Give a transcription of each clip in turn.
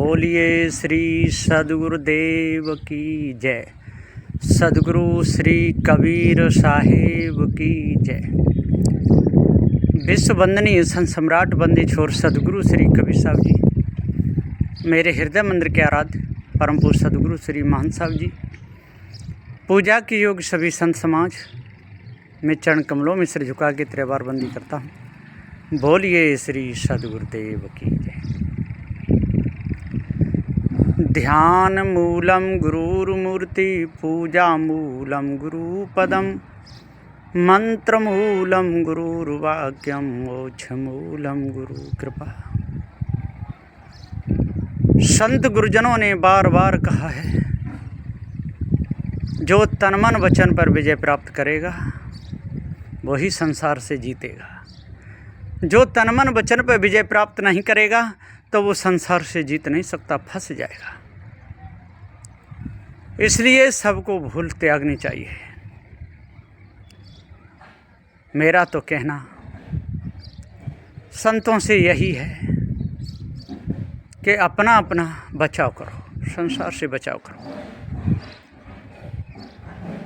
बोलिए श्री सद्गुरुदेव की जय। सद्गुरु श्री कबीर साहेब की जय। विश्व वंदनीय संत सम्राट बंदी छोर सद्गुरु श्री कबीर साहब जी, मेरे हृदय मंदिर के आराध्य परम पूज्य सद्गुरु श्री महंत साहब जी, पूजा के योग सभी संत समाज में चरण कमलों में सिर झुका के त्रिवार बंदी करता हूँ। बोलिए श्री सद्गुरुदेव की जय। ध्यान मूलम गुरुर्मूर्ति, पूजा मूलम गुरुपदम, मंत्र मूलम गुरुर्वाक्यम, मोक्ष मूलम गुरु कृपा। संत गुरुजनों ने बार बार कहा है, जो तन मन वचन पर विजय प्राप्त करेगा वही संसार से जीतेगा। जो तन मन वचन पर विजय प्राप्त नहीं करेगा तो वो संसार से जीत नहीं सकता, फंस जाएगा। इसलिए सबको भूल त्यागनी चाहिए। मेरा तो कहना संतों से यही है कि अपना अपना बचाव करो, संसार से बचाव करो।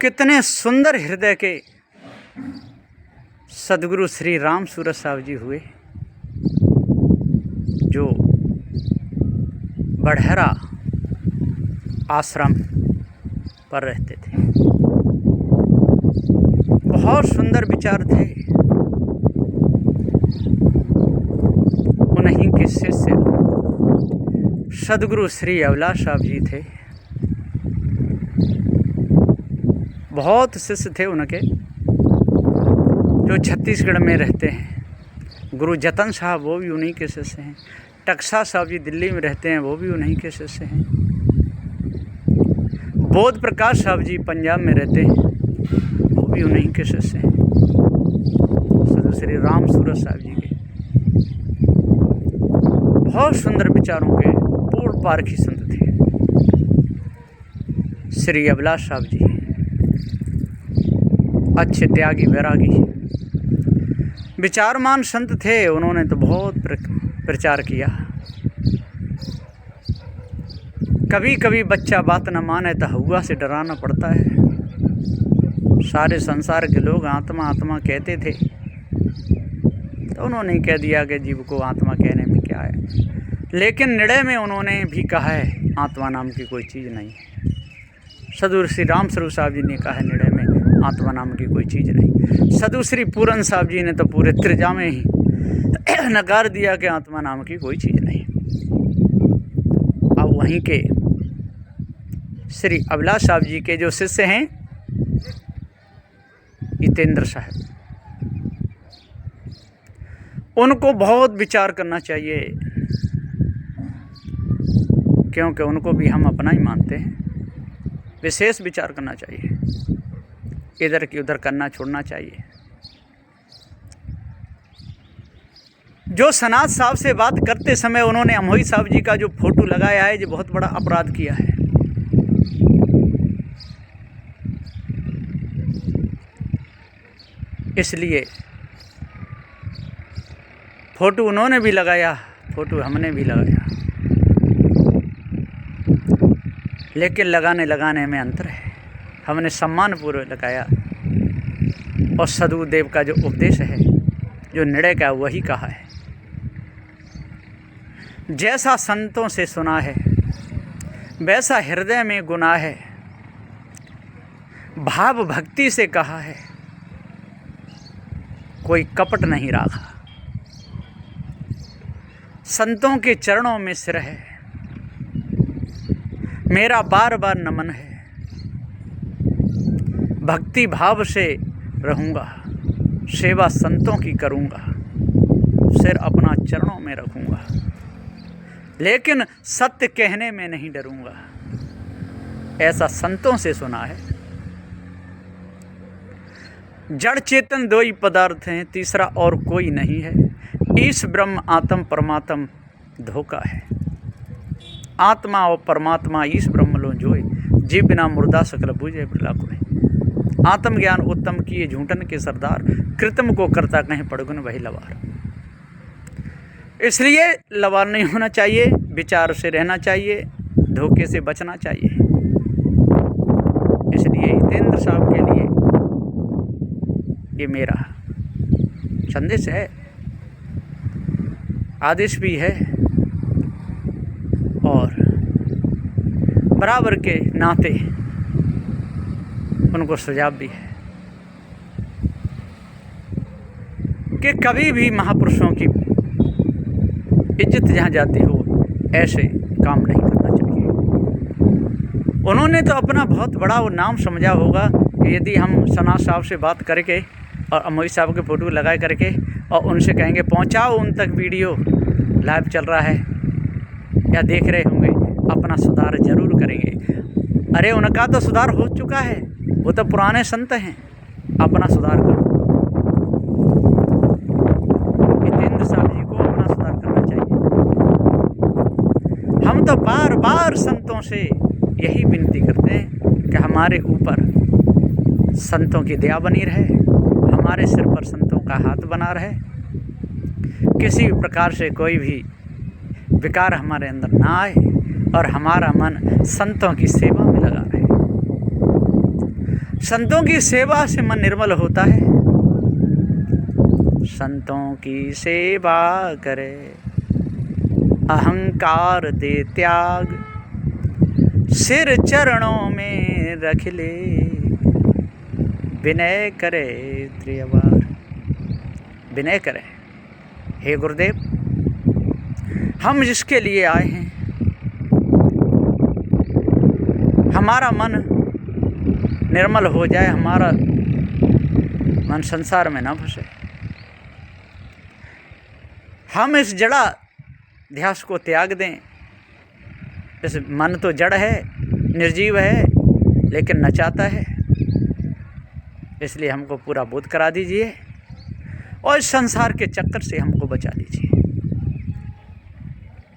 कितने सुंदर हृदय के सद्गुरु श्री राम सूरत साहब जी हुए, जो बढ़हरा आश्रम पर रहते थे। बहुत सुंदर विचार थे। उन्हीं के शिष्य सद्गुरु श्री अभिलाष साहब जी थे। बहुत शिष्य थे उनके जो छत्तीसगढ़ में रहते हैं। गुरु जतन साहब वो भी उन्हीं के शिष्य हैं। टक्सा साहब जी दिल्ली में रहते हैं, वो भी उन्हीं के शिष्य हैं। बोध प्रकाश साहब जी पंजाब में रहते हैं, वो भी उन्हीं के शिष्य हैं, सद्गुरु श्री राम सूरत साहब जी के। बहुत सुंदर विचारों के पूर्ण पारखी संत थे श्री अभिलाष साहब जी। अच्छे त्यागी वैरागी विचारमान संत थे। उन्होंने तो बहुत प्रचार किया। कभी कभी बच्चा बात न माने तो हवा से डराना पड़ता है। सारे संसार के लोग आत्मा आत्मा कहते थे, तो उन्होंने कह दिया कि जीव को आत्मा कहने में क्या है। लेकिन निर्णय में उन्होंने भी कहा है आत्मा नाम की कोई चीज़ नहीं है। सद्गुरु श्री राम स्वरूप साहब जी ने कहा है निर्णय में आत्मा नाम की कोई चीज़ नहीं। सद्गुरु श्री पूरन साहब जी ने तो पूरे त्रिजा में ही नकार दिया कि आत्मा नाम की कोई चीज़ नहीं। अब वहीं के श्री अभिलाष साहब जी के जो शिष्य हैं हितेंद्र साहब, उनको बहुत विचार करना चाहिए, क्योंकि उनको भी हम अपना ही मानते हैं। विशेष विचार करना चाहिए, इधर की उधर करना छोड़ना चाहिए। जो सनात साहब से बात करते समय उन्होंने अमोई साहब जी का जो फोटो लगाया है, जो बहुत बड़ा अपराध किया है। इसलिए फोटो उन्होंने भी लगाया, फोटो हमने भी लगाया, लेकिन लगाने में अंतर है। हमने सम्मानपूर्वक लगाया और सद्गुरुदेव का जो उपदेश है, जो निर्णय का वही कहा है। जैसा संतों से सुना है वैसा हृदय में गुना है, भाव भक्ति से कहा है, कोई कपट नहीं रखा। संतों के चरणों में सिर है, मेरा बार बार नमन है। भक्ति भाव से रहूँगा, सेवा संतों की करूँगा, सिर अपना चरणों में रखूँगा, लेकिन सत्य कहने में नहीं डरूँगा। ऐसा संतों से सुना है। जड़ चेतन दो ही पदार्थ हैं, तीसरा और कोई नहीं है। ईश ब्रह्म आत्म परमात्म धोखा है। आत्मा और परमात्मा ईश ब्रह्म लो जोए, जीव बिना मुर्दा सकल बूझे बिरला कोय। आत्मज्ञान उत्तम किए झूठन के सरदार, कृतम को करता कहीं पड़गुन वही लवार। इसलिए लवार नहीं होना चाहिए, विचार से रहना चाहिए, धोखे से बचना चाहिए। इसलिए हितेंद्र साहब के लिए ये मेरा संदेश है, आदेश भी है और बराबर के नाते उनको सुझाव भी है कि कभी भी महापुरुषों की इज्जत जहाँ जाती हो ऐसे काम नहीं करना चाहिए। उन्होंने तो अपना बहुत बड़ा वो नाम समझा होगा कि यदि हम सना साहब से बात करके और अमोई साहब के फ़ोटो लगा करके और उनसे कहेंगे पहुंचाओ उन तक वीडियो लाइव चल रहा है या देख रहे होंगे, अपना सुधार जरूर करेंगे। अरे उनका तो सुधार हो चुका है, वो तो पुराने संत हैं, अपना सुधार करो। हितेंद्र साहब जी को अपना सुधार करना चाहिए। हम तो बार बार संतों से यही विनती करते हैं कि हमारे ऊपर संतों की दया बनी रहे, हमारे सिर पर संतों का हाथ बना रहे, किसी भी प्रकार से कोई भी विकार हमारे अंदर ना आए और हमारा मन संतों की सेवा में लगा रहे। संतों की सेवा से मन निर्मल होता है। संतों की सेवा करे, अहंकार दे त्याग, सिर चरणों में रख ले, विनय करे त्रियवार। विनय करे, हे गुरुदेव, हम जिसके लिए आए हैं, हमारा मन निर्मल हो जाए, हमारा मन संसार में ना फंसे, हम इस जड़ा ध्यास को त्याग दें। इस मन तो जड़ है, निर्जीव है, लेकिन नचाता है, इसलिए हमको पूरा बोध करा दीजिए और इस संसार के चक्कर से हमको बचा लीजिए।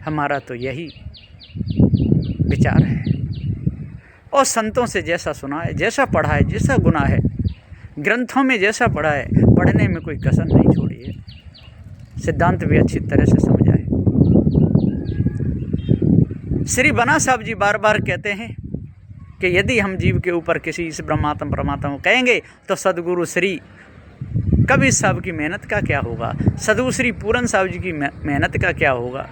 हमारा तो यही विचार है। और संतों से जैसा सुना है, जैसा पढ़ा है, जैसा गुना है, ग्रंथों में जैसा पढ़ा है, पढ़ने में कोई कसर नहीं छोड़ी है, सिद्धांत भी अच्छी तरह से समझा है। श्री बना साहब जी बार बार कहते हैं कि यदि हम जीव के ऊपर किसी इस ब्रह्मात्म परमात्मा को कहेंगे तो सदगुरु श्री कबीर साहब की मेहनत का क्या होगा, सदगुरु श्री पूरन साहब जी की मेहनत का क्या होगा।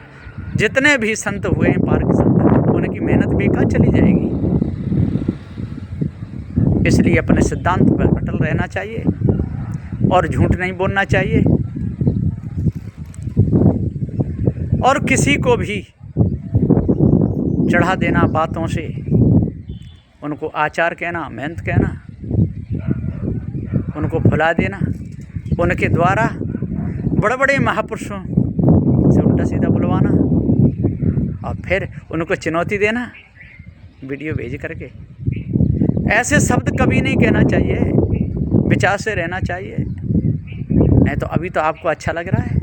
जितने भी संत हुए हैं पार के संत, उनकी मेहनत बेकार चली जाएगी। इसलिए अपने सिद्धांत पर अटल रहना चाहिए और झूठ नहीं बोलना चाहिए और किसी को भी चढ़ा देना बातों से, उनको आचार कहना, मेहनत कहना, उनको भुला देना, उनके द्वारा बड़े बड़े महापुरुषों से उल्टा सीधा बुलवाना और फिर उनको चुनौती देना वीडियो भेज करके, ऐसे शब्द कभी नहीं कहना चाहिए। विचार से रहना चाहिए, नहीं तो अभी तो आपको अच्छा लग रहा है,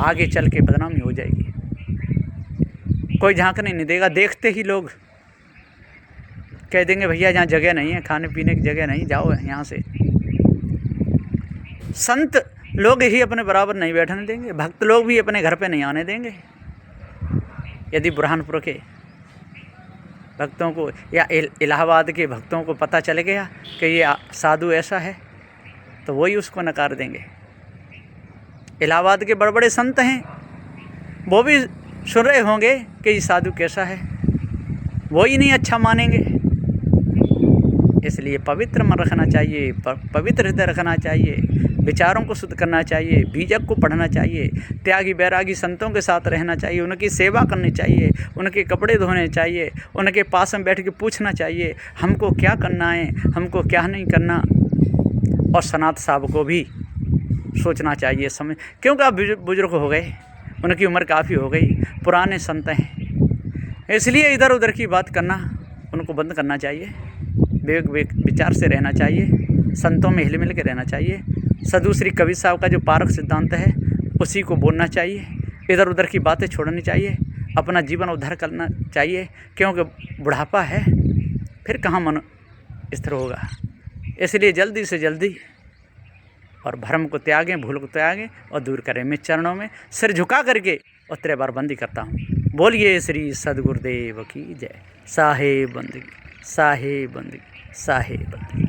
आगे चल के बदनामी हो जाएगी। कोई झांकने नहीं देगा, देखते ही लोग कह देंगे भैया यहाँ जगह नहीं है, खाने पीने की जगह नहीं, जाओ यहाँ से। संत लोग ही अपने बराबर नहीं बैठने देंगे, भक्त लोग भी अपने घर पे नहीं आने देंगे। यदि बुरहानपुर के भक्तों को या इलाहाबाद के भक्तों को पता चल गया कि ये साधु ऐसा है, तो वही उसको नकार देंगे। इलाहाबाद के बड़े बड़े संत हैं, वो भी सुन रहे होंगे कि ये साधु कैसा है, वो ही नहीं अच्छा मानेंगे। इसलिए पवित्र मन रखना चाहिए, पवित्र हृदय रखना चाहिए, विचारों को शुद्ध करना चाहिए, बीजक को पढ़ना चाहिए, त्यागी बैरागी संतों के साथ रहना चाहिए, उनकी सेवा करनी चाहिए, उनके कपड़े धोने चाहिए, उनके पास में बैठ के पूछना चाहिए हमको क्या करना है, हमको क्या नहीं करना। और सनात साहब को भी सोचना चाहिए समय, क्योंकि अब बुजुर्ग हो गए, उनकी उम्र काफ़ी हो गई, पुराने संत हैं, इसलिए इधर उधर की बात करना उनको बंद करना चाहिए। विवेक विचार से रहना चाहिए, संतों में हिल मिल के रहना चाहिए। सदगुरु श्री कबीर साहब का जो पारक सिद्धांत है उसी को बोलना चाहिए, इधर उधर की बातें छोड़नी चाहिए, अपना जीवन उद्धार करना चाहिए, क्योंकि बुढ़ापा है, फिर कहाँ मन स्थिर होगा। इसलिए जल्दी से जल्दी और भ्रम को त्यागें, भूल को त्यागें और दूर करें। मैं चरणों में सिर झुका करके और तेरे बार बंदी करता हूँ। बोलिए श्री सद्गुरुदेव की जय। साहेब बंदगी, साहेब बंदगी, साहेब बंदगी।